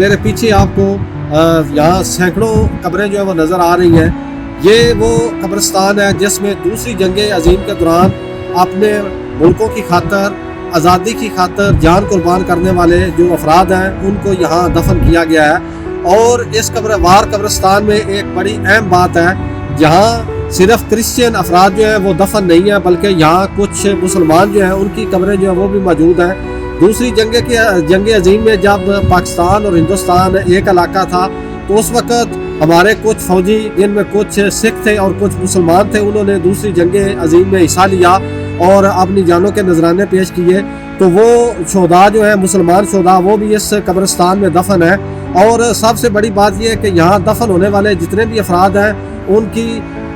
میرے پیچھے آپ کو یہاں سینکڑوں قبریں جو ہے وہ نظر آ رہی ہیں۔ یہ وہ قبرستان ہے جس میں دوسری جنگ عظیم کے دوران اپنے ملکوں کی خاطر، آزادی کی خاطر جان قربان کرنے والے جو افراد ہیں ان کو یہاں دفن کیا گیا ہے۔ اور اس قبرستان میں ایک بڑی اہم بات ہے، جہاں صرف کرسچین افراد جو ہیں وہ دفن نہیں ہیں، بلکہ یہاں کچھ مسلمان جو ہیں ان کی قبریں جو ہیں وہ بھی موجود ہیں۔ دوسری جنگ عظیم میں جب پاکستان اور ہندوستان ایک علاقہ تھا تو اس وقت ہمارے کچھ فوجی، جن میں کچھ سکھ تھے اور کچھ مسلمان تھے، انہوں نے دوسری جنگ عظیم میں حصہ لیا اور اپنی جانوں کے نذرانے پیش کیے۔ تو وہ شہداء جو ہیں، مسلمان شہداء، وہ بھی اس قبرستان میں دفن ہیں۔ اور سب سے بڑی بات یہ ہے کہ یہاں دفن ہونے والے جتنے بھی افراد ہیں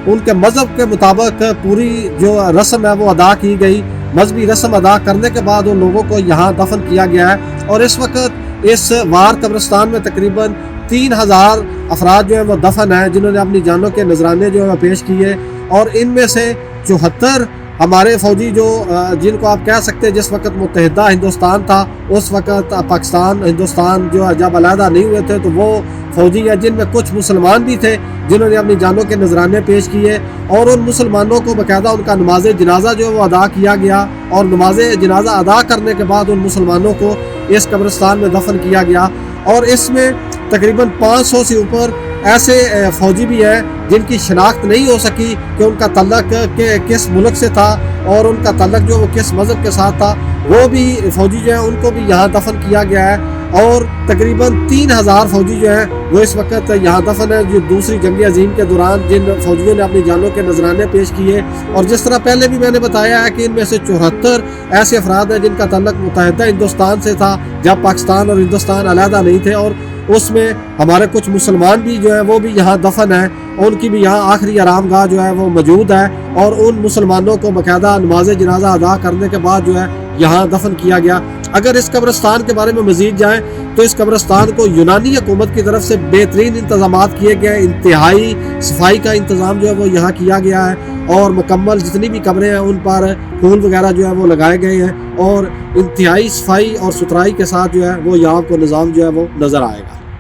ان کے مذہب کے مطابق پوری جو رسم ہے وہ ادا کی گئی۔ مذہبی رسم ادا کرنے کے بعد ان لوگوں کو یہاں دفن کیا گیا ہے۔ اور اس وقت اس قبرستان میں تقریباً 3000 افراد جو ہیں وہ دفن ہیں، جنہوں نے اپنی جانوں کے نذرانے جو ہیں پیش کیے۔ اور ان میں سے 74 ہمارے فوجی جن کو آپ کہہ سکتے ہیں جس وقت متحدہ ہندوستان تھا، اس وقت پاکستان ہندوستان جو جب علیحدہ نہیں ہوئے تھے، تو وہ فوجی ہیں جن میں کچھ مسلمان بھی تھے جنہوں نے اپنی جانوں کے نذرانے پیش کیے۔ اور ان مسلمانوں کو باقاعدہ ان کا نماز جنازہ جو ہے وہ ادا کیا گیا، اور نماز جنازہ ادا کرنے کے بعد ان مسلمانوں کو اس قبرستان میں دفن کیا گیا۔ اور اس میں تقریباً 500 سے اوپر ایسے فوجی بھی ہیں جن کی شناخت نہیں ہو سکی کہ ان کا تعلق کس ملک سے تھا اور ان کا تعلق جو وہ کس مذہب کے ساتھ تھا۔ وہ بھی فوجی جو ہیں ان کو بھی یہاں دفن کیا گیا ہے۔ اور تقریباً 3000 فوجی جو ہیں وہ اس وقت یہاں دفن ہیں، جو دوسری جنگ عظیم کے دوران جن فوجیوں نے اپنی جانوں کے نذرانے پیش کیے۔ اور جس طرح پہلے بھی میں نے بتایا ہے کہ ان میں سے 74 ایسے افراد ہیں جن کا تعلق متحدہ ہندوستان سے تھا جب پاکستان اور ہندوستان علیحدہ نہیں تھے، اور اس میں ہمارے کچھ مسلمان بھی جو ہیں وہ بھی یہاں دفن ہیں۔ ان کی بھی یہاں آخری آرام گاہ جو ہے وہ موجود ہے، اور ان مسلمانوں کو باقاعدہ نماز جنازہ ادا کرنے کے بعد جو ہے یہاں دفن کیا گیا۔ اگر اس قبرستان کے بارے میں مزید جائیں تو اس قبرستان کو یونانی حکومت کی طرف سے بہترین انتظامات کیے گئے، انتہائی صفائی کا انتظام جو ہے وہ یہاں کیا گیا ہے، اور مکمل جتنی بھی قبریں ہیں ان پر پھول وغیرہ جو ہے وہ لگائے گئے ہیں، اور انتہائی صفائی اور ستھرائی کے ساتھ جو ہے وہ یہاں کو نظام جو ہے وہ نظر آئے گا۔